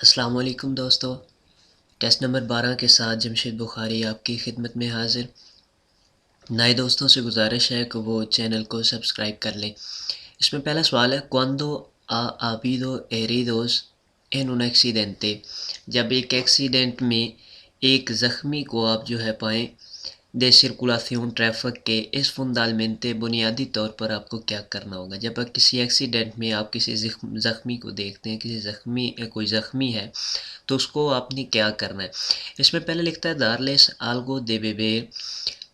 अस्सलाम वालेकुम दोस्तों। टेस्ट नंबर 12 के साथ जमशेद बुखारी आपकी खिदमत में हाजिर। नए दोस्तों से गुजारिश है कि वो चैनल को सब्सक्राइब कर लें। इसमें पहला सवाल है, "Cuando ha habido heridos en un accidente?" जब एक एक्सीडेंट में एक ज़ख्मी को आप जो है पाएँ, "de circulación ट्रैफिक के इस fundamentalmente बुनियादी तौर पर आपको क्या करना होगा?" जब आप किसी एक्सीडेंट में आप किसी ज़ख्मी को देखते हैं, कोई ज़ख्मी है, तो उसको आपने क्या करना है। इसमें पहले लिखता है, "darles algo de beber"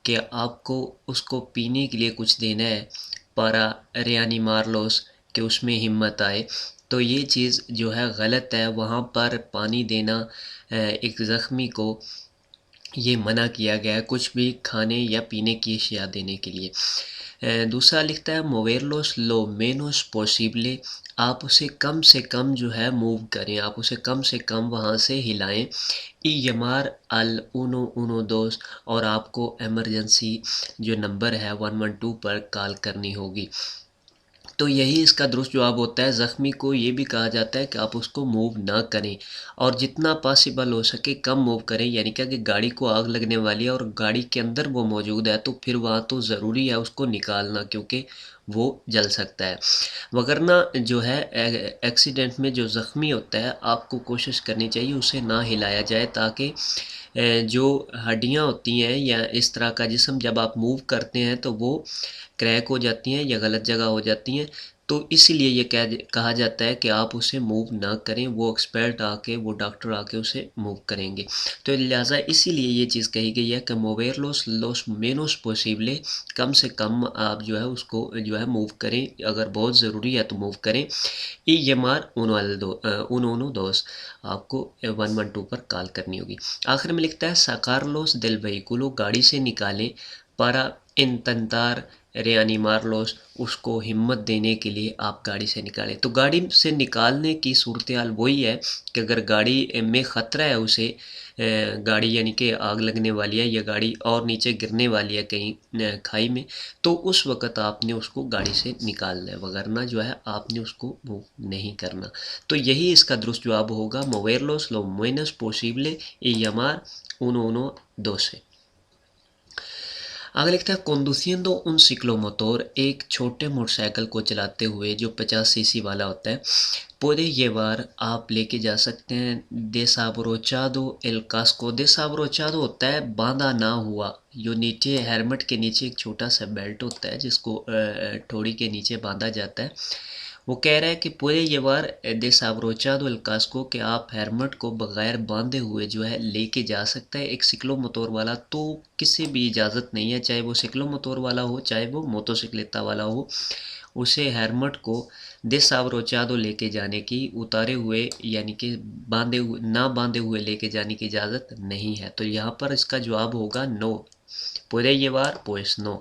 कि आपको उसको पीने के लिए कुछ देना है, "para reanimarlos" कि उसमें हिम्मत आए। तो ये चीज़ जो है गलत है। वहाँ पर पानी देना एक ज़ख्मी को ये मना किया गया है, कुछ भी खाने या पीने की अशिया देने के लिए। दूसरा लिखता है, "moverlos lo menos posible" आप उसे कम से कम जो है मूव करें, आप उसे कम से कम वहाँ से हिलाएँ। "y llamar al 112" और आपको इमरजेंसी जो नंबर है 112 पर कॉल करनी होगी। तो यही इसका दुरुस्त जवाब होता है। ज़ख्मी को ये भी कहा जाता है कि आप उसको मूव ना करें और जितना पॉसिबल हो सके कम मूव करें। यानी क्या कि गाड़ी को आग लगने वाली है और गाड़ी के अंदर वो मौजूद है, तो फिर वहाँ तो ज़रूरी है उसको निकालना, क्योंकि वो जल सकता है। वगरना जो है एक्सीडेंट में जो ज़ख्मी होता है, आपको कोशिश करनी चाहिए उसे ना हिलाया जाए, ताकि जो हड्डियाँ होती हैं या इस तरह का जिस्म जब आप मूव करते हैं तो वो क्रैक हो जाती हैं या गलत जगह हो जाती हैं। तो इसीलिए ये कहा जाता है कि आप उसे मूव ना करें, वो एक्सपर्ट आके, वो डॉक्टर आके उसे मूव करेंगे। तो लिहाजा इसीलिए ये चीज़ कही गई है कि मोवेरलोस लोस मेनोस पॉसिबले, कम से कम आप जो है उसको जो है मूव करें, अगर बहुत ज़रूरी है तो मूव करें। ई एम आर उन दोस्त आपको 112 पर कॉल करनी होगी। आखिर में लिखता है, "साकारलोस दिल वहीकुलो" गाड़ी से निकालें, "para intentar reanimarlos" उसको हिम्मत देने के लिए आप गाड़ी से निकालें। तो गाड़ी से निकालने की सूरत हाल वही है कि अगर गाड़ी में ख़तरा है उसे गाड़ी यानी कि आग लगने वाली है या गाड़ी और नीचे गिरने वाली है कहीं खाई में, तो उस वक़्त आपने उसको गाड़ी से निकालना है, वगरना जो है आपने उसको मूव नहीं करना। तो यही इसका दुरुस्त जवाब होगा, "moverlos lo menos posible y llamar 112" आगे लिखता है, "conduciendo un ciclomotor" एक छोटे मोटरसाइकिल को चलाते हुए जो 50 सीसी वाला होता है, "puede llevar" आप लेके जा सकते हैं, "desabrochado el casco" desabrochado होता है बांधा ना हुआ, जो नीचे हेलमेट के नीचे एक छोटा सा बेल्ट होता है जिसको ठोड़ी के नीचे बांधा जाता है। वो कह रहा है कि पूरे ये बार desabrochado el casco कि आप हेलमेट को बगैर बांधे हुए जो है लेके जा सकता है एक सिक्लो मोटोर वाला। तो किसी भी इजाज़त नहीं है, चाहे वो सिक्लो मोटोर वाला हो चाहे वो मोटोसिक्लेता वाला हो, उसे हेलमेट को desabrochado लेके जाने की, उतारे हुए यानी कि ना बांधे हुए लेके जाने की इजाज़त नहीं है। तो यहाँ पर इसका जवाब होगा no, puede llevar pues no,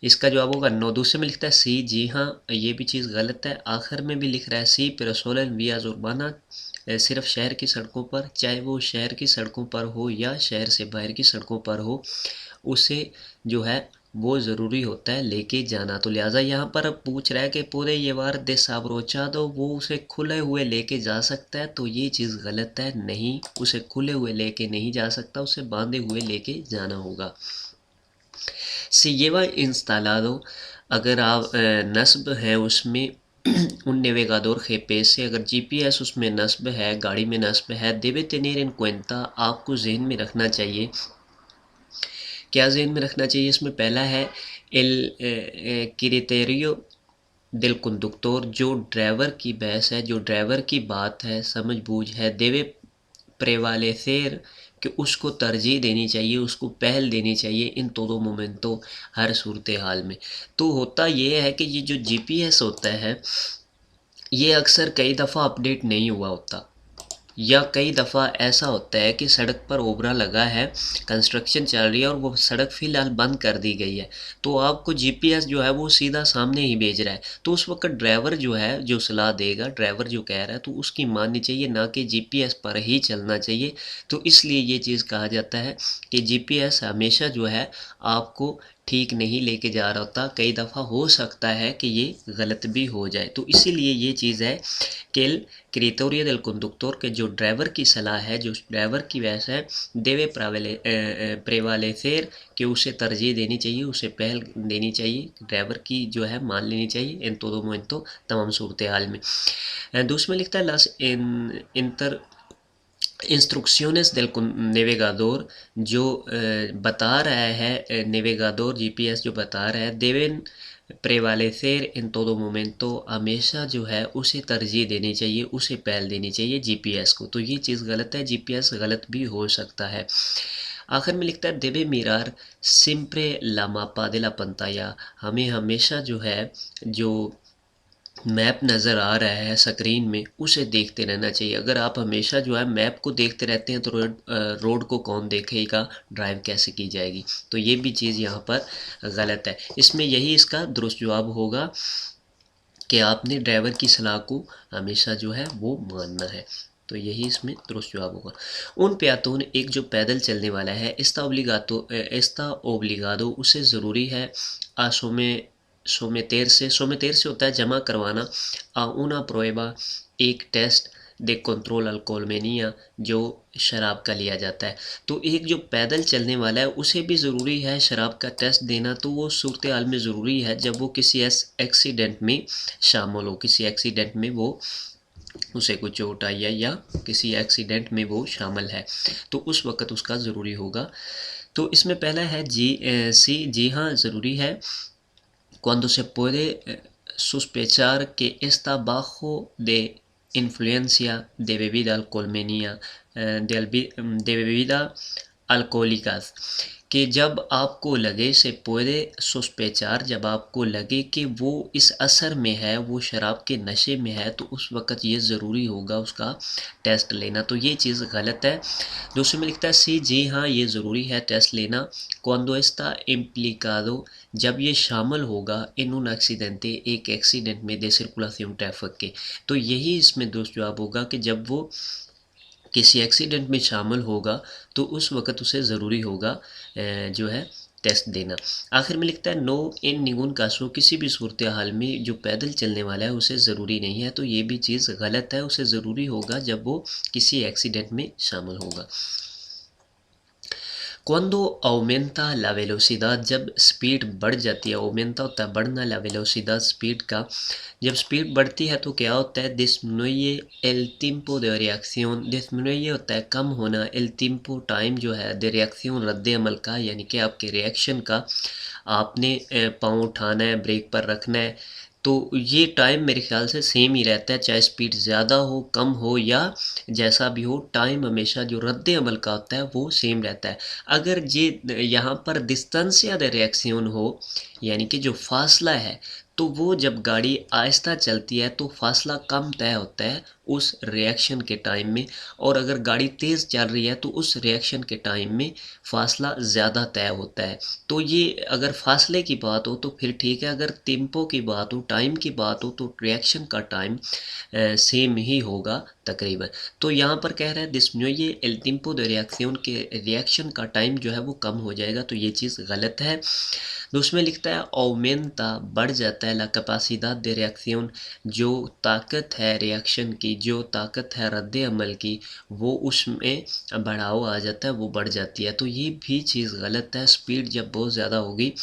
इसका जवाब होगा नो। दूसरे में लिखता है सी, जी हाँ, ये भी चीज़ गलत है। आखिर में भी लिख रहा है सी, "पेरोसोलन विया जुर्माना" सिर्फ शहर की सड़कों पर, चाहे वो शहर की सड़कों पर हो या शहर से बाहर की सड़कों पर हो, उसे जो है वो ज़रूरी होता है लेके जाना। तो लिहाजा यहाँ पर अब पूछ रहा है कि पूरे ये बार desabrochado तो वो उसे खुले हुए लेके जा सकता है, तो ये चीज़ गलत है, नहीं, उसे खुले हुए लेके नहीं जा सकता, उसे बांधे हुए लेके जाना होगा। "Si lleva instalado" अगर आप नस्ब है उसमें "un navegador GPS" अगर GPS उसमें नस्ब है, गाड़ी में नस्ब है, "debe tener en cuenta" आपको ज़हन में रखना चाहिए। क्या ज़हन में रखना चाहिए? इसमें पहला है "el criterio del conductor" जो ड्राइवर की बहस है, जो ड्राइवर की बात है, समझ-बूझ है, "debe prevalecer" कि उसको तरजीह देनी चाहिए, उसको पहल देनी चाहिए, "इन todo momento" हर सूरत हाल में। तो होता ये है कि ये जो जीपीएस होता है, ये अक्सर कई दफ़ा अपडेट नहीं हुआ होता, या कई दफ़ा ऐसा होता है कि सड़क पर ओबरा लगा है, कंस्ट्रक्शन चल रही है और वो सड़क फ़िलहाल बंद कर दी गई है, तो आपको जीपीएस जो है वो सीधा सामने ही भेज रहा है। तो उस वक़्त ड्राइवर जो है, जो सलाह देगा, ड्राइवर जो कह रहा है, तो उसकी माननी चाहिए, ना कि जीपीएस पर ही चलना चाहिए। तो इसलिए ये चीज़ कहा जाता है कि जीपीएस हमेशा जो है आपको ठीक नहीं लेके जा रहा होता, कई दफ़ा हो सकता है कि ये गलत भी हो जाए। तो इसीलिए ये चीज़ है कि el criterio del conductor के जो ड्राइवर की सलाह है, जो ड्राइवर की वैसे है, देवे प्रेवालेcer कि उसे तरजीह देनी चाहिए, उसे पहल देनी चाहिए, ड्राइवर की जो है मान लेनी चाहिए इन todo momento तमाम सूरत हाल में। दूसरे में लिखता है las इंटर इंस्ट्रक्शंस del नेवेगादोर जो बता रहा है नेवेगादोर जीपीएस जो बता रहा है deben prevalecer en todo momento हमेशा जो है उसे तरजीह देनी चाहिए, उसे पहल देनी चाहिए जीपीएस को। तो ये चीज़ गलत है, जीपीएस गलत भी हो सकता है। आखिर में लिखता है debe mirar siempre la mapa de la pantalla हमें हमेशा जो है जो मैप नज़र आ रहा है स्क्रीन में उसे देखते रहना चाहिए। अगर आप हमेशा जो है मैप को देखते रहते हैं तो रोड को कौन देखेगा, ड्राइव कैसे की जाएगी। तो ये भी चीज़ यहाँ पर गलत है। इसमें यही इसका दुरुस्त जवाब होगा कि आपने ड्राइवर की सलाह को हमेशा जो है वो मानना है। तो यही इसमें दुरुस्त जवाब होगा। उन पेआतून एक जो पैदल चलने वाला है एस्ता ओब्लिगादो उसे ज़रूरी है सोमेतेर से होता है जमा करवाना una prueba एक टेस्ट दे कंट्रोल अल्कोलमेनिया जो शराब का लिया जाता है। तो एक जो पैदल चलने वाला है उसे भी ज़रूरी है शराब का टेस्ट देना। तो वो सूरत हाल में ज़रूरी है जब वो किसी एक्सीडेंट में शामिल हो, किसी एक्सीडेंट में वो उसे कुछ चोट आई है या किसी एक्सीडेंट में वो शामिल है, तो उस वक़्त उसका ज़रूरी होगा। तो इसमें पहला है जी हाँ ज़रूरी है। Cuando se puede sospechar que está bajo de influencia de bebida alcoholmenía de bebida alcohólicas कि जब आपको लगे से पुede sospechar जब आपको लगे कि वो इस असर में है, वो शराब के नशे में है, तो उस वक़्त ये ज़रूरी होगा उसका टेस्ट लेना। तो ये चीज़ गलत है। दूसरे में लिखता है सी जी हाँ ये ज़रूरी है टेस्ट लेना। cuando está implicado जब ये शामिल होगा इन un accidente एक एक्सीडेंट में de circulación ट्रैफिक के। तो यही इसमें दुरुस्त जवाब होगा कि जब वो किसी एक्सीडेंट में शामिल होगा तो उस वक़्त उसे ज़रूरी होगा जो है टेस्ट देना। आखिर में लिखता है नो इन निगुन कासो किसी भी सूरत हाल में जो पैदल चलने वाला है उसे ज़रूरी नहीं है। तो ये भी चीज़ गलत है, उसे ज़रूरी होगा जब वो किसी एक्सीडेंट में शामिल होगा। Cuando aumenta la velocidad जब स्पीड बढ़ जाती है, aumenta होता है बढ़ना, la velocidad स्पीड का, जब स्पीड बढ़ती है तो क्या होता है disminuye el tiempo de reacción, disminuye होता है कम होना, el tiempo टाइम जो है de reacción रद्द अमल का, यानी कि आपके रिएक्शन का, आपने पाँव उठाना है, ब्रेक पर रखना है, तो ये टाइम मेरे ख्याल से सेम ही रहता है, चाहे स्पीड ज़्यादा हो कम हो या जैसा भी हो, टाइम हमेशा जो रद्द अमल का होता है वो सेम रहता है। अगर ये यहाँ पर डिस्टेंसिया द रिएक्शन हो यानी कि जो फासला है, तो वो जब गाड़ी आहिस्ता चलती है तो फासला कम तय होता है उस रिएक्शन के टाइम में, और अगर गाड़ी तेज़ चल रही है तो उस रिएक्शन के टाइम में फ़ासला ज़्यादा तय होता है। तो ये अगर फ़ासले की बात हो तो फिर ठीक है, अगर टेम्पो की बात हो, टाइम की बात हो, तो रिएक्शन का टाइम सेम ही होगा तकरीबन। तो यहाँ पर कह रहा है डिस्मिनुye el tiempo de reacción के रिएक्शन का टाइम जो है वो कम हो जाएगा, तो ये चीज़ गलत है। दूसरे में लिखता है aumenta बढ़ जाता है la capacidad de reacción जो ताकत है रिएक्शन की, जो ताकत है रद्द अमल की, वो उसमें बढ़ाव आ जाता है, वो बढ़ जाती है। तो ये भी चीज़ गलत है। स्पीड जब बहुत ज़्यादा होगी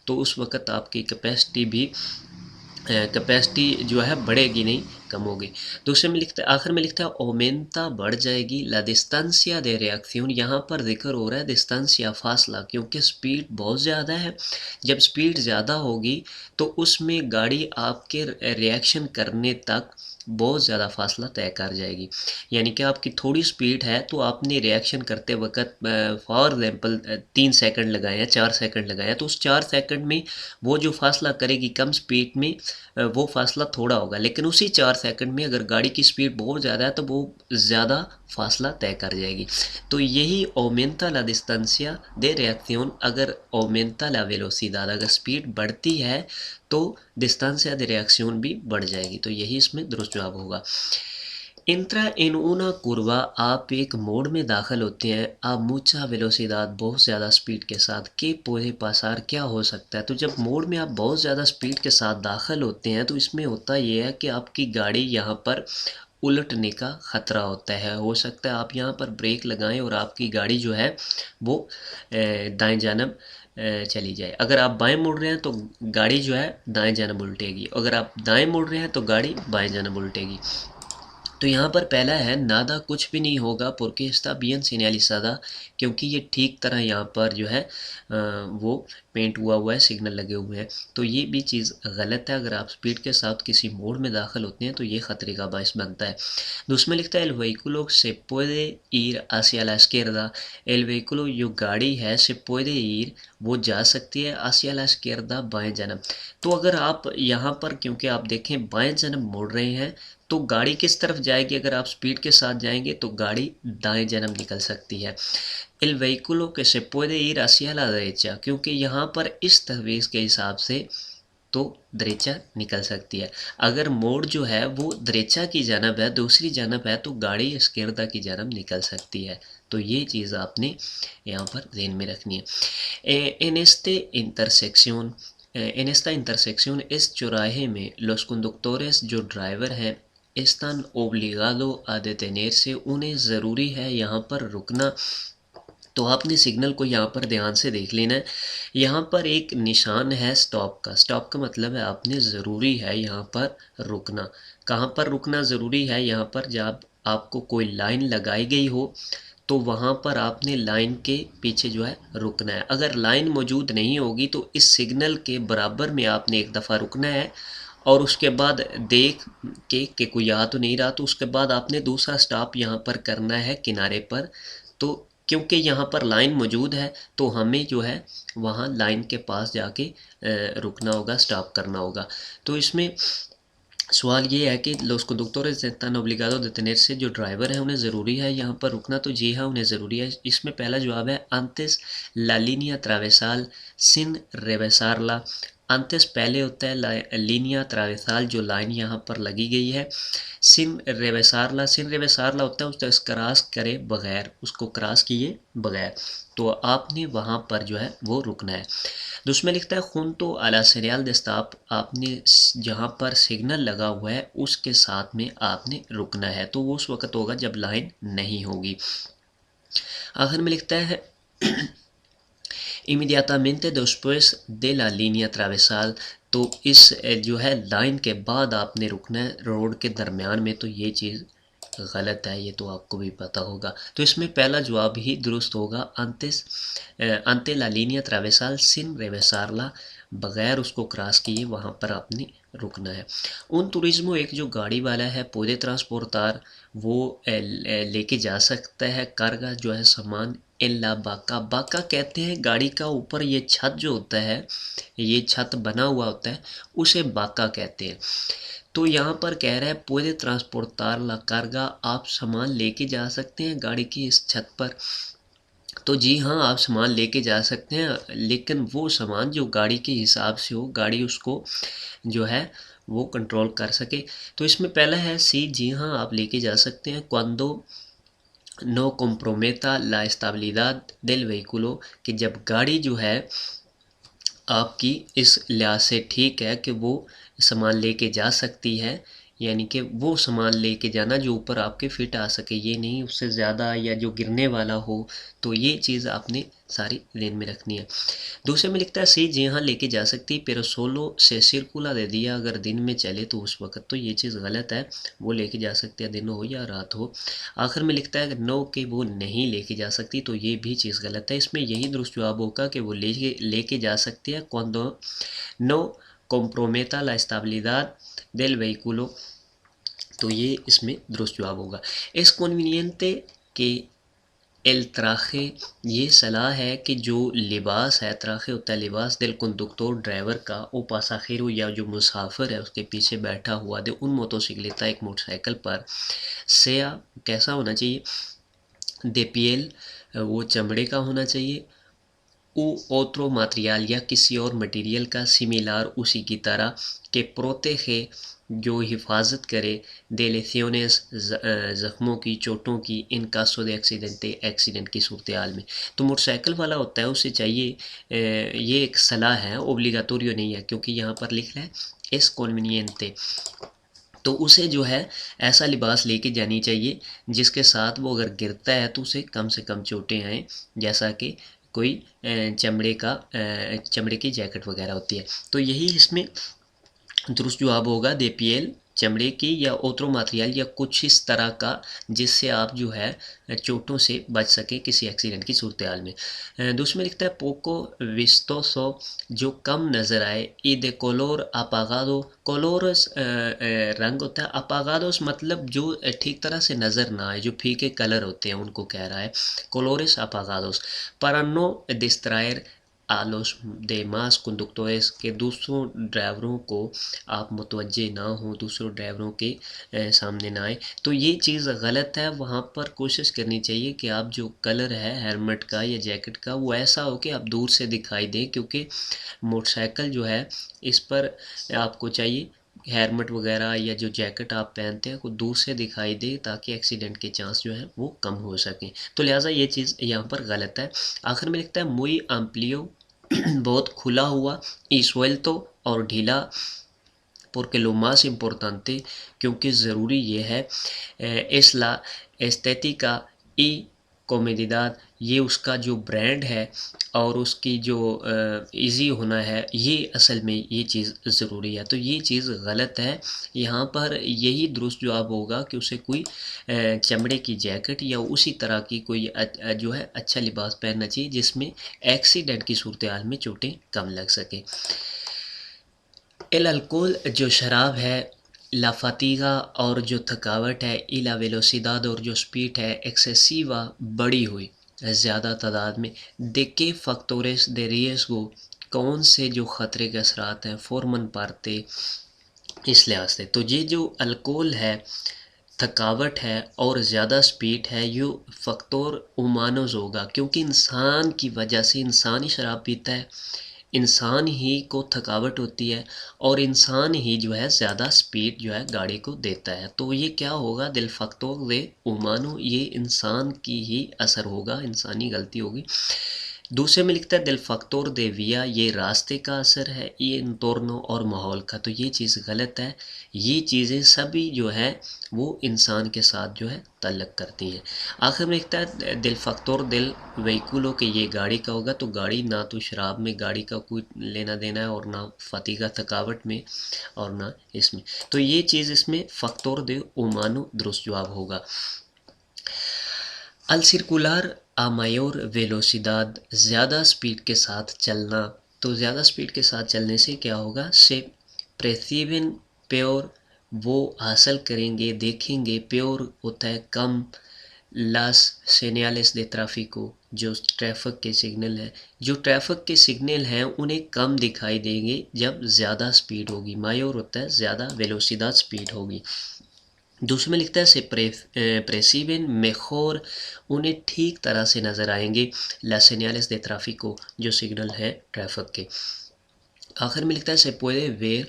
तो उस वक़्त आपकी कैपेसिटी जो है बढ़ेगी नहीं, कम होगी। दूसरे में लिखता है आखिर में लिखता है ओमेंता बढ़ जाएगी ला डिस्टेंसिया दे रिएक्शन, यहाँ पर जिक्र हो रहा है डिस्टेंसिया फासला, क्योंकि स्पीड बहुत ज़्यादा है। जब स्पीड ज़्यादा होगी तो उसमें गाड़ी आपके रिएक्शन करने तक बहुत ज़्यादा फासला तय कर जाएगी। यानी कि आपकी थोड़ी स्पीड है तो आपने रिएक्शन करते वक्त फॉर एग्ज़ाम्पल 3 सेकंड लगाए हैं, 4 सेकंड लगाए हैं, तो उस 4 सेकंड में वो जो फासला करेगी कम स्पीड में वो फासला थोड़ा होगा, लेकिन उसी 4 सेकंड में अगर गाड़ी की स्पीड बहुत ज़्यादा है तो वो ज़्यादा फासला तय कर जाएगी। तो यही aumenta la distancia de reacción, अगर aumenta la velocidad अगर स्पीड बढ़ती है तो डिस्टेंसिया de reacción भी बढ़ जाएगी। तो यही इसमें दुरुस्त जवाब होगा। Entra en una curva, आप एक मोड़ में दाखिल होते हैं, आप mucha velocidad बहुत ज़्यादा स्पीड के साथ, के puede pasar क्या हो सकता है। तो जब मोड़ में आप बहुत ज़्यादा स्पीड के साथ दाखिल होते हैं तो इसमें होता ये है कि आपकी गाड़ी यहाँ पर उलटने का ख़तरा होता है। हो सकता है आप यहाँ पर ब्रेक लगाएं और आपकी गाड़ी जो है वो दाएं जानब चली जाए। अगर आप बाएं मुड़ रहे हैं तो गाड़ी जो है दाएं जानब उल्टेगी, अगर आप दाएं मुड़ रहे हैं तो गाड़ी बाएं जानब उल्टेगी। तो यहाँ पर पहला है नादा कुछ भी नहीं होगा porque está bien señalizada, क्योंकि ये ठीक तरह यहाँ पर जो है वो पेंट हुआ है, सिग्नल लगे हुए हैं। तो ये भी चीज़ गलत है, अगर आप स्पीड के साथ किसी मोड़ में दाखिल होते हैं तो ये ख़तरे का बायस बनता है। दूसरा लिखता है el vehículo se puede ir hacia la izquierda, el vehículo जो गाड़ी है se puede ir वो जा सकती है hacia la izquierda बाएं जानब। तो अगर आप यहाँ पर क्योंकि आप देखें बाएं जानब मुड़ रहे हैं तो गाड़ी किस तरफ जाएगी, अगर आप स्पीड के साथ जाएंगे तो गाड़ी दाएं जानब निकल सकती है। El vehículo que se puede ir hacia la derecha, क्योंकि यहाँ पर इस तजवीज़ के हिसाब से तो दरेचा निकल सकती है। अगर मोड़ जो है वो दरेचा की जानब है, दूसरी जानब है, तो गाड़ी इसकिर्दा की जानब निकल सकती है। तो ये चीज़ आपने यहाँ पर ध्यान में रखनी है। en este intersección en esta intersección इस चौराहे में los conductores जो ड्राइवर हैं están obligados a detenerse, उन्हें ज़रूरी है यहाँ पर रुकना। तो आपने सिग्नल को यहाँ पर ध्यान से देख लेना है। यहाँ पर एक निशान है स्टॉप का, स्टॉप का मतलब है आपने ज़रूरी है यहाँ पर रुकना। कहाँ पर रुकना ज़रूरी है, यहाँ पर जब आपको कोई लाइन लगाई गई हो तो वहाँ पर आपने लाइन के पीछे जो है रुकना है। अगर लाइन मौजूद नहीं होगी तो इस सिग्नल के बराबर में आपने एक दफ़ा रुकना है और उसके बाद देख के कोई आ तो नहीं रहा तो उसके बाद आपने दूसरा स्टॉप यहाँ पर करना है किनारे पर। तो क्योंकि यहाँ पर लाइन मौजूद है तो हमें जो है वहाँ लाइन के पास जाके रुकना होगा, स्टॉप करना होगा। तो इसमें सवाल ये है कि los conductores están obligados a detenerse, जो ड्राइवर हैं उन्हें ज़रूरी है यहाँ पर रुकना। तो जी हाँ, उन्हें ज़रूरी है। इसमें पहला जवाब है antes la línea transversal sin rebasarla। antes पहले होता है लीनिया ट्रावेसाल, जो लाइन यहाँ पर लगी गई है। सिन रेवेसारला, सिन रेवेसारला होता है उसको क्रॉस करे बगैर, उसको क्रॉस किए बगैर, तो आपने वहाँ पर जो है वो रुकना है। दूसरा लिखता है junto a la señal de stop, आपने जहाँ पर सिग्नल लगा हुआ है उसके साथ में आपने रुकना है। तो वो उस वक्त होगा जब लाइन नहीं होगी। आखिर में लिखता है inmediatamente después de la línea transversal, तो इस जो है लाइन के बाद आपने रुकना है रोड के दरमियान में। तो ये चीज़ गलत है, ये तो आपको भी पता होगा। तो इसमें पहला जवाब ही दुरुस्त होगा, ante la línea transversal sin rebasarla, बगैर उसको क्रॉस किए वहाँ पर आपने रुकना है। उन तुरिज्मो, एक जो गाड़ी वाला है पूरे ट्रांसपोर्टार, वो लेके जा सकता है कार्गा जो है सामान एन ला बाका, बाका कहते हैं गाड़ी का ऊपर ये छत जो होता है, ये छत बना हुआ होता है, उसे बाका कहते हैं। तो यहाँ पर कह रहा है पूरे ट्रांसपोर्टार ला कार्गा, आप सामान लेके जा सकते हैं गाड़ी की इस छत पर। तो जी हाँ, आप सामान लेके जा सकते हैं, लेकिन वो सामान जो गाड़ी के हिसाब से हो, गाड़ी उसको जो है वो कंट्रोल कर सके। तो इसमें पहला है सी, जी हाँ आप लेके जा सकते हैं। cuando no comprometa la estabilidad del vehículo, कि जब गाड़ी जो है आपकी इस लिहाज से ठीक है कि वो सामान लेके जा सकती है, यानी कि वो सामान लेके जाना जो ऊपर आपके फिट आ सके, ये नहीं उससे ज़्यादा या जो गिरने वाला हो। तो ये चीज़ आपने सारी ध्यान में रखनी है। दूसरे में लिखता है सी, जी हाँ लेके जा सकती, pero solo से सिरकुला दे दिया, अगर दिन में चले तो उस वक्त। तो ये चीज़ गलत है, वो लेके जा सकती है दिन हो या रात हो। आखिर में लिखता है नो कि वो नहीं लेके जा सकती, तो ये भी चीज़ गलत है। इसमें यही दुरुस्त जवाब होगा कि वो लेके जा सकती है cuando no comprometa la estabilidad del vehículo। तो ये इसमें दुरुस्त जवाब होगा। इस कन्वीनियंटे के एल traje, ये सलाह है कि जो लिबास है, traje होता है लिबास, del conductor ड्राइवर का, ओ पासाखिरो या जो मुसाफिर है उसके पीछे बैठा हुआ, दे उन मोटरसाइकिलेता, एक मोटरसाइकिल पर, सेया कैसा होना चाहिए, दे पियल वो चमड़े का होना चाहिए, उ ओत्रो मटेरियल या किसी और मटेरियल का, सिमिलार उसी की तरह, के प्रोतेगे जो हिफाजत करे de lesiones ज़ख्मों की, चोटों की, इन caso de accidente एक्सीडेंट की सूरत हाल में। तो मोटरसाइकिल वाला होता है उसे चाहिए ये एक सलाह है, ओब्लिगाटोरियो नहीं है, क्योंकि यहाँ पर लिख रहा है es conveniente, तो उसे जो है ऐसा लिबास लेके जानी चाहिए जिसके साथ वो अगर गिरता है तो उसे कम से कम चोटें आएँ, जैसा कि कोई चमड़े की जैकेट वगैरह होती है। तो यही इसमें दुरुस्त जवाब होगा दे पियल, चमड़े की या ओत्रो मटेरियल या कुछ इस तरह का जिससे आप जो है चोटों से बच सके किसी एक्सीडेंट की सूरत हाल में। दूसरे में लिखता है पोको विस्तोसो, जो कम नज़र आए, ई दे कोलोर अपागादो, कोलोरस रंग होता है, अपागादोस मतलब जो ठीक तरह से नज़र ना आए, जो फीके कलर होते हैं उनको कह रहा है कोलोरेस अपागादोस, परानो डिस्ट्रायर आलोस दे मास कंडक्टोरेस, के दूसरों ड्राइवरों को आप मुतवज्जे ना हो, दूसरों ड्राइवरों के सामने ना आए। तो ये चीज़ गलत है, वहाँ पर कोशिश करनी चाहिए कि आप जो कलर है हेलमेट का या जैकेट का वो ऐसा हो कि आप दूर से दिखाई दें, क्योंकि मोटरसाइकिल जो है इस पर आपको चाहिए हेलमेट वगैरह या जो जैकेट आप पहनते हैं वो दूर से दिखाई दे ताकि एक्सीडेंट के चांस जो है वो कम हो सकें। तो लिहाजा ये चीज़ यहाँ पर गलत है। आखिर में लिखता है मुई अम्प्लियो बहुत खुला हुआ, y suelto और ढीला, porque lo más importante, क्योंकि ज़रूरी ये है, es la estética y comodidad, ये उसका जो ब्रांड है और उसकी जो इजी होना है, ये असल में ये चीज़ ज़रूरी है। तो ये चीज़ गलत है, यहाँ पर यही दुरुस्त जवाब होगा कि उसे कोई चमड़े की जैकेट या उसी तरह की कोई जो है अच्छा लिबास पहनना चाहिए जिसमें एक्सीडेंट की सूरत हाल में चोटें कम लग सकें। एल अल्कोहल जो शराब है, ला फतीगा और जो थकावट है, y la velocidad और जो स्पीड है, एक्सेसिवा बढ़ी हुई ज़्यादा तादाद में, de qué factores de riesgo, कौन से जो ख़तरे के असरात हैं, फॉर्मन पारते, इस लिहाज से। तो ये जो अल्कोहल है, थकावट है और ज़्यादा स्पीड है, ये फ़ैक्टर उमानोज होगा, क्योंकि इंसान की वजह से, इंसान ही शराब पीता है, इंसान ही को थकावट होती है और इंसान ही जो है ज़्यादा स्पीड जो है गाड़ी को देता है। तो ये क्या होगा, दिल फक्तोर दे उमानो, ये इंसान की ही असर होगा, इंसानी गलती होगी। दूसरे में लिखता है दिल फक्तोर दे विया, ये रास्ते का असर है, ये इंतोर्नो और माहौल का। तो ये चीज़ गलत है, ये चीज़ें सभी जो है वो इंसान के साथ जो है तल्लक करती हैं। आखिर में लिखता है दिल फक्तोर दिल व्हीकुलों के, ये गाड़ी का होगा, तो गाड़ी ना तो शराब में गाड़ी का कोई लेना देना है और ना फतीगा थकावट में और ना इसमें। तो ये चीज़ इसमें फ़क्तोर दे उमानो दुरुस्त जवाब होगा। अल सर्कुलर आ मायोर वेलोसिदाद, ज़्यादा स्पीड के साथ चलना। तो ज़्यादा स्पीड के साथ चलने से क्या होगा, से प्रेसिवन प्योर, वो हासिल करेंगे, देखेंगे, प्योर होता है कम, लास सेनियालेस दे ट्राफिको, जो ट्रैफिक के सिग्नल हैं, जो ट्रैफिक के सिग्नल हैं उन्हें कम दिखाई देंगे जब ज़्यादा स्पीड होगी। मायोर होता है ज़्यादा, वेलोसिदाद स्पीड होगी। दूसरे में लिखता है से प्रेसिवन मेखोर, उन्हें ठीक तरह से नज़र आएंगे, las señales de tráfico, जो सिग्नल है ट्रैफिक के। आखिर में लिखता है से puede ver,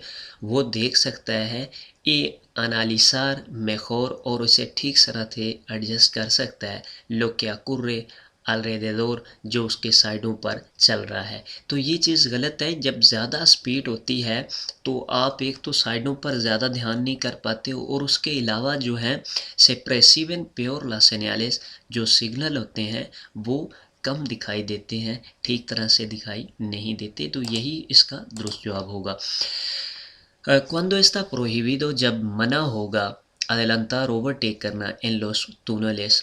वो देख सकता है, ये analizar मेखोर, और उसे ठीक तरह से एडजस्ट कर सकता है, lo que ocurre alrededor, जो उसके साइडों पर चल रहा है। तो ये चीज़ गलत है, जब ज़्यादा स्पीड होती है तो आप एक तो साइडों पर ज़्यादा ध्यान नहीं कर पाते हो, और उसके अलावा जो है सेप्रेसिवन प्योर ला सेनियालिस, जो सिग्नल होते हैं वो कम दिखाई देते हैं, ठीक तरह से दिखाई नहीं देते। तो यही इसका दुरुस्त जवाब होगा। cuando está prohibido, जब मना होगा, adelantar ओवरटेक करना, इन los túneles,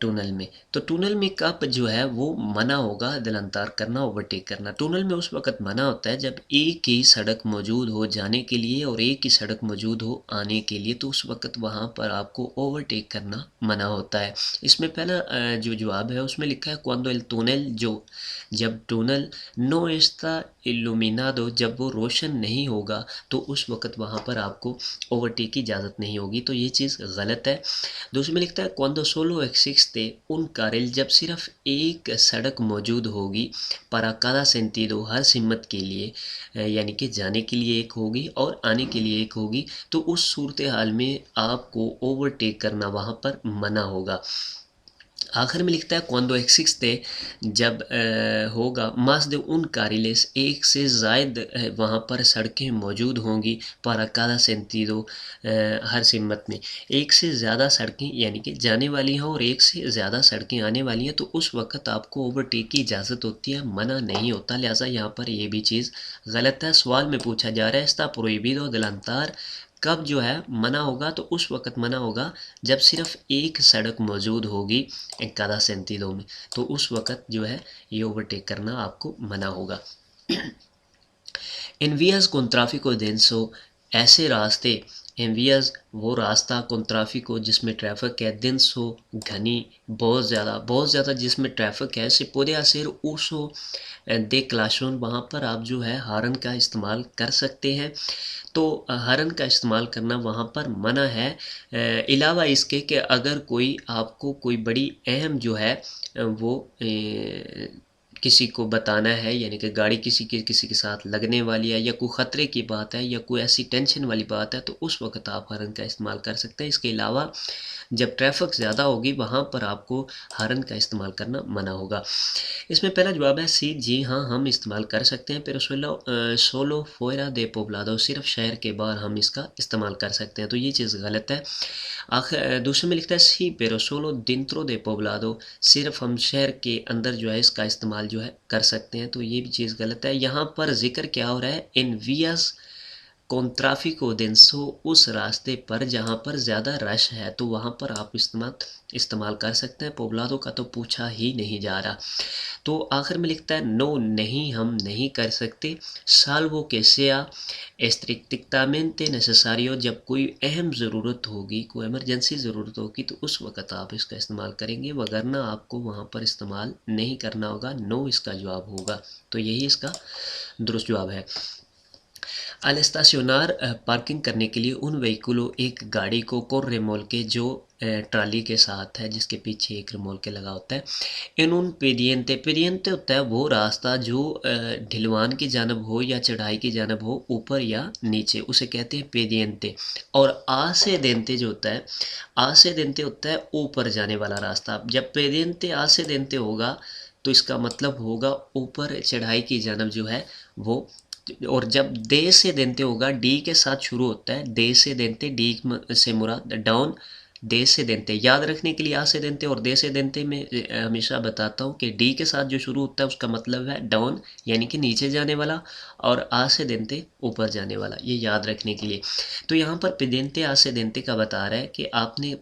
टनल में। तो टनल में कब जो है वो मना होगा अदलंतार करना, ओवरटेक करना। टनल में उस वक़्त मना होता है जब एक ही सड़क मौजूद हो जाने के लिए और एक ही सड़क मौजूद हो आने के लिए, तो उस वक़्त वहाँ पर आपको ओवरटेक करना मना होता है। इसमें पहला जो जवाब है उसमें लिखा है क्वांडो एल टनल, जो जब टनल नो एस्ता इल्यूमिनादो, जब वो रोशन नहीं होगा तो उस वक़्त वहाँ पर आपको ओवरटेक की इजाज़त नहीं होगी, तो ये चीज़ गलत है। दूसरे में लिखता है क्वांडो सोलो एक्सिस्टे उन काररिल, जब सिर्फ एक सड़क मौजूद होगी, para cada sentido हर सिमत के लिए, यानी कि जाने के लिए एक होगी और आने के लिए एक होगी, तो उस सूरत हाल में आपको ओवरटेक करना वहाँ पर मना होगा। आखिर में लिखता है क्वांडो एक्सिस्टे, जब होगा más de un carriles, एक से ज़ायद वहाँ पर सड़कें मौजूद होंगी, para cada sentido हर सिमत में एक से ज़्यादा सड़कें यानी कि जाने वाली हैं और एक से ज़्यादा सड़कें आने वाली हैं, तो उस वक़्त आपको ओवरटेक की इजाज़त होती है, मना नहीं होता। लिहाजा यहाँ पर ये भी चीज़ गलत है। सवाल में पूछा जा रहा है está prohibido adelantar, कब जो है मना होगा, तो उस वक़्त मना होगा जब सिर्फ एक सड़क मौजूद होगी cada sentido में, तो उस वक़्त जो है ये ओवरटेक करना आपको मना होगा। इन vías con tráfico denso, ऐसे रास्ते, एनवियस वो रास्ता con tráfico जिसमें ट्रैफिक है, denso घनी, बहुत ज़्यादा जिसमें ट्रैफिक है, se puede hacer uso de claxon, वहाँ पर आप जो है हॉर्न का इस्तेमाल कर सकते हैं, तो हॉर्न का इस्तेमाल करना वहाँ पर मना है। अलावा इसके कि अगर कोई आपको कोई बड़ी अहम जो है वो किसी को बताना है, यानी कि गाड़ी किसी के साथ लगने वाली है या कोई ख़तरे की बात है या कोई ऐसी टेंशन वाली बात है, तो उस वक्त आप हॉर्न का इस्तेमाल कर सकते हैं। इसके अलावा जब ट्रैफिक ज़्यादा होगी वहाँ पर आपको हॉर्न का इस्तेमाल करना मना होगा। इसमें पहला जवाब है सी, जी हाँ हम इस्तेमाल कर सकते हैं, pero solo fuera de poblado, सिर्फ शहर के बाहर हम इसका इस्तेमाल कर सकते हैं, तो ये चीज़ गलत है। आखिर दूसरे में लिखता है सी, pero solo dentro de poblado, सिर्फ हम शहर के अंदर जो है इसका इस्तेमाल जो है कर सकते हैं, तो ये भी चीज़ गलत है। यहाँ पर जिक्र क्या हो रहा है, इन vías con tráfico denso, उस रास्ते पर जहाँ पर ज़्यादा रश है, तो वहाँ पर आप इस्तेमाल कर सकते हैं। पोब्लादो का तो पूछा ही नहीं जा रहा। तो आखिर में लिखता है नो, नहीं हम नहीं कर सकते, salvo que sea estrictamente necesario, जब कोई अहम ज़रूरत होगी, कोई इमरजेंसी ज़रूरत होगी, तो उस वक़्त आप इसका इस्तेमाल करेंगे, वगरना आपको वहाँ पर इस्तेमाल नहीं करना होगा। नो इसका जवाब होगा, तो यही इसका दुरुस्त जवाब है। अल स्टेशनर, पार्किंग करने के लिए उन व्हीकलों, एक गाड़ी को कोर रिमोल के जो ट्राली के साथ है, जिसके पीछे एक रिमोल के लगा होता है। इन उन पेडियंते होता है वो रास्ता जो ढलवान की जानब हो या चढ़ाई की जानब हो, ऊपर या नीचे, उसे कहते हैं पेडियंते। और आ से देंते जो होता है, आ से देंते होता है ऊपर जाने वाला रास्ता। जब पेडियंते आ से देंते होगा तो इसका मतलब होगा ऊपर चढ़ाई की जानब जो है वो, और जब दे से देंते होगा, डी के साथ शुरू होता है, दे से देंते, डी से मुराद डाउन, दे से देंते, याद रखने के लिए आ से देंते और दे से देंते में हमेशा बताता हूँ कि डी के साथ जो शुरू होता है उसका मतलब है डाउन, यानी कि नीचे जाने वाला, और आ से देंते ऊपर जाने वाला, ये याद रखने के लिए। तो यहाँ पर पेदेंते आ से देंते का बता रहा है कि आपने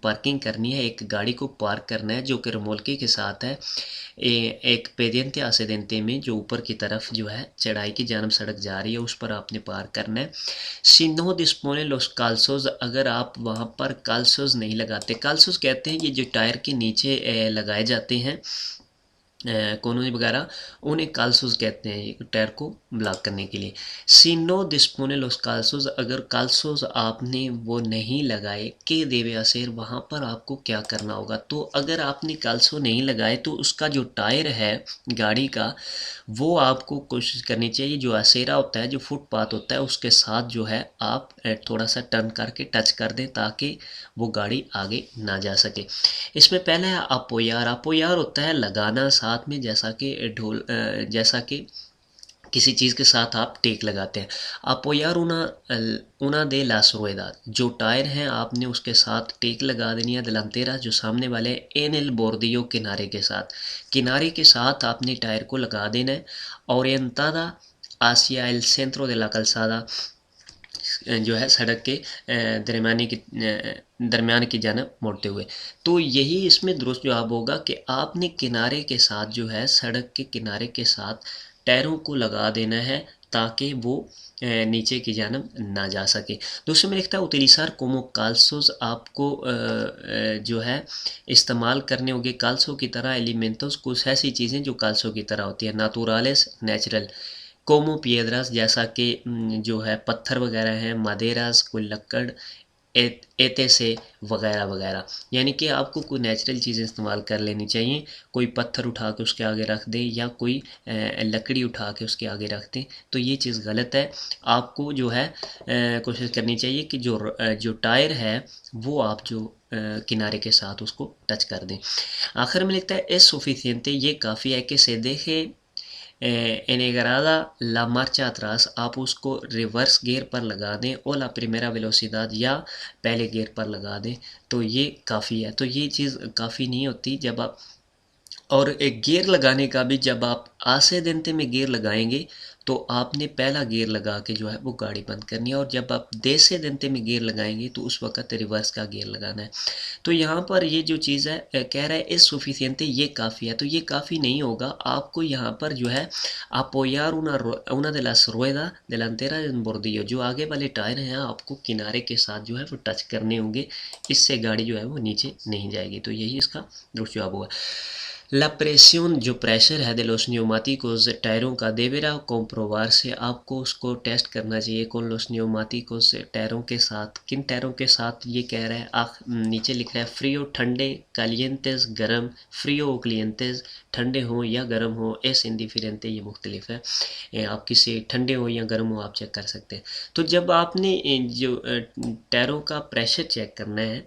पार्किंग करनी है, एक गाड़ी को पार्क करना है जो कि रमोल्की के साथ है, एक पेदेंते आ से देंते में, जो ऊपर की तरफ जो है चढ़ाई की जानब सड़क जा रही है, उस पर आपने पार्क करना है। Si no dispone los calzos, अगर आप वहाँ पर काल्सोज नहीं लगाते, काल्सोज कहते हैं ये जो टायर के नीचे लगाए जाते हैं कोनों वगैरह, उन्हें काल्सोज कहते हैं, ये टायर को ब्लॉक करने के लिए। सीनो डिस्पोने लोस काल्सोज, अगर काल्सोज आपने वो नहीं लगाए, के देवे असेर, वहाँ पर आपको क्या करना होगा। तो अगर आपने काल्सो नहीं लगाए तो उसका जो टायर है गाड़ी का, वो आपको कोशिश करनी चाहिए, जो असेरा होता है, जो फुटपाथ होता है, उसके साथ जो है आप थोड़ा सा टर्न करके टच कर दें ताकि वो गाड़ी आगे ना जा सके। इसमें पहला है अपोयार। अपोयार होता है लगाना साथ में, जैसा कि किसी चीज़ के साथ आप टेक लगाते हैं। अपोयार उना दे लास रुएदाद, जो टायर हैं आपने उसके साथ टेक लगा देनी है, दिलंतेरा जो सामने वाले एन एल बोर्दियो, किनारे के साथ आपने टायर को लगा देना है। ओरिएंटादा हासिया एल सेंट्रो de la calzada, जो है सड़क के दरमियान की जानब मुड़ते हुए। तो यही इसमें दुरुस्त जवाब होगा कि आपने किनारे के साथ जो है, सड़क के किनारे के साथ टायरों को लगा देना है ताकि वो नीचे की जानब ना जा सके। दूसरे में लिखता है उतरीसार कोमो काल्सोस, आपको जो है इस्तेमाल करने होंगे काल्सो की तरह एलिमेंटोस, कुछ ऐसी चीज़ें जो काल्सो की तरह होती है। नातुरालेस नेचुरल, कोमो पिएद्रास जैसा कि जो है पत्थर वगैरह हैं, मादेरास कोई लकड़, एते से वगैरह वगैरह, यानी कि आपको कोई नेचुरल चीज़ें इस्तेमाल कर लेनी चाहिए। कोई पत्थर उठा के उसके आगे रख दें या कोई लकड़ी उठा के उसके आगे रख दें, तो ये चीज़ गलत है। आपको जो है कोशिश करनी चाहिए कि जो टायर है वो आप जो किनारे के साथ उसको टच कर दें। आखिर में लिखता है es suficiente, ये काफ़ी है, कि se deje enegrada la marcha atrás, आप उसको रिवर्स गियर पर लगा दें, और ला प्रीमेरा वेलोसिदाद, या पहले गियर पर लगा दें, तो ये काफ़ी है। तो ये चीज़ काफ़ी नहीं होती जब आप, और एक गियर लगाने का भी, जब आप आसेदेंते में गियर लगाएंगे तो आपने पहला गियर लगा के जो है वो गाड़ी बंद करनी है, और जब आप देसेदेंते में गियर लगाएंगे तो उस वक्त रिवर्स का गियर लगाना है। तो यहाँ पर ये जो चीज़ है कह रहा है इस सुफिशिएंटे, ये काफ़ी है, तो ये काफ़ी नहीं होगा। आपको यहाँ पर जो है apoyar una de las ruedas delantera del bordillo, जो आगे वाले टायर हैं आपको किनारे के साथ जो है वो टच करने होंगे, इससे गाड़ी जो है वो नीचे नहीं जाएगी। तो यही इसका दुरुस्त जवाब होगा। La presión, जो प्रेशर है de los neumáticos, टायरों का, deberá comprobarse, आपको उसको टेस्ट करना चाहिए, con los neumáticos, टायरों के साथ। किन टायरों के साथ ये कह रहा है, नीचे लिख रहा है frío ठंडे, calientes गर्म, frío o calientes ठंडे हों या गर्म हों, es indiferente ये मुख्तलिफ है, आप किसी ठंडे हो या गर्म हो आप चेक कर सकते हैं। तो जब आपने जो टायरों का प्रेशर चेक करना है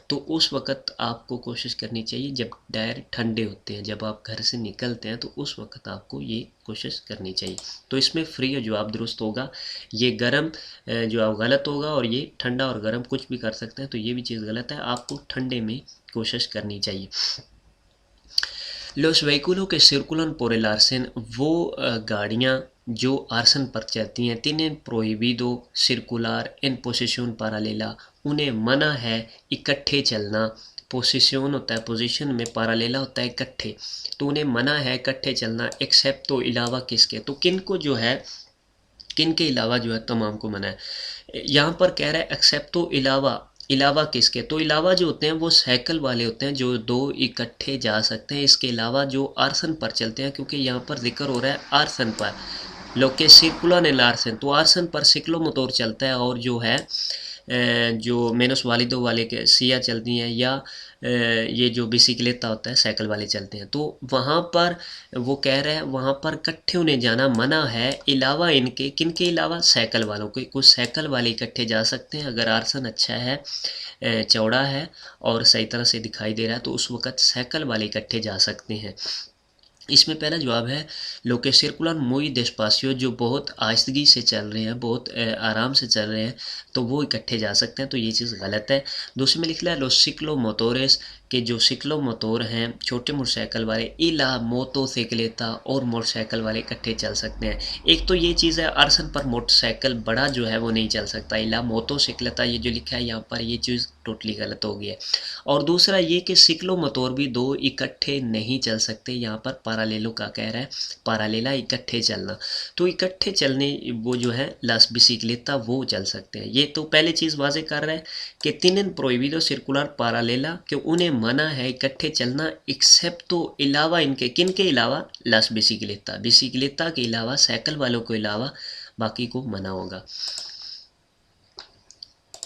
तो उस वक़्त आपको कोशिश करनी चाहिए जब टायर ठंडे होते हैं, जब आप घर से निकलते हैं तो उस वक़्त आपको ये कोशिश करनी चाहिए। तो इसमें फ्री जवाब दुरुस्त होगा, ये गर्म जवाब गलत होगा, और ये ठंडा और गर्म कुछ भी कर सकते हैं, तो ये भी चीज़ गलत है, आपको ठंडे में कोशिश करनी चाहिए। los vehículos que circulan por el arsen, वो गाड़ियाँ जो आर्सन पर चलती हैं, tienen prohibido circular en posición paralela, उन्हें मना है इकट्ठे चलना। पोजीशन होता है, पोजीशन में, पैरालेला होता है इकट्ठे, तो उन्हें मना है इकट्ठे चलना, एक्सेप्ट, तो इलावा किसके, तो किन को जो है, किन के अलावा जो है तमाम को मना है। यहाँ पर कह रहा है एक्सेप्ट, तो इलावा किसके, तो इलावा जो होते हैं वो साइकिल वाले होते हैं जो दो इकट्ठे जा सकते हैं, इसके अलावा जो आर्सन पर चलते हैं, क्योंकि यहाँ पर जिक्र हो रहा है आर्सन पर, लोके सिर्कुलन एल आर्सन, तो आर्सन पर सिक्लो मोटोर चलता है, और जो है जो मेनस वालिदो वाले के सिया चलती हैं, या ये जो बिसिकलेता होता है साइकिल वाले चलते हैं, तो वहाँ पर वो कह रहे हैं वहाँ पर इकट्ठे उन्हें जाना मना है, अलावा इनके, किन के अलावा, साइकिल वालों के। कुछ साइकिल वाले इकट्ठे जा सकते हैं अगर आर्सन अच्छा है, चौड़ा है और सही तरह से दिखाई दे रहा है, तो उस वक़्त साइकिल वाले इकट्ठे जा सकते हैं। इसमें पहला जवाब है लोके सर्कुलर muy despacio, जो बहुत आहिस्तगी से चल रहे हैं, बहुत आराम से चल रहे हैं, तो वो इकट्ठे जा सकते हैं, तो ये चीज़ गलत है। दूसरे में लिख लिया los ciclomotores, के जो सिक्लो मोटोर हैं छोटे मोटरसाइकिल वाले, इला मोटोसाइकिलेता, और मोटरसाइकिल वाले इकट्ठे चल सकते हैं। एक तो ये चीज़ है आर्सन पर मोटरसाइकिल बड़ा जो है वो नहीं चल सकता, इला मोटोसाइकिलेता ये जो लिखा है यहाँ पर, ये चीज़ टोटली गलत हो गई है। और दूसरा ये कि सिक्लो मोटोर भी दो इकट्ठे नहीं चल सकते, यहाँ पर पारालेलो का कह रहा है, पारालेला इकट्ठे चलना, तो इकट्ठे चलने वो जो है लास बिसिकलेता वो चल सकते हैं। ये तो पहले चीज़ वाजे कर रहा है कि तिनन प्रोहिबिdo सर्कुलर पारालेला, कि उन्हें मना है इकट्ठे चलना, एक्सेप्ट, तो अलावा इनके, किन के अलावा, लास बिसिकलेता, बिसिकलेता के अलावा, साइकिल वालों के अलावा बाकी को मना होगा।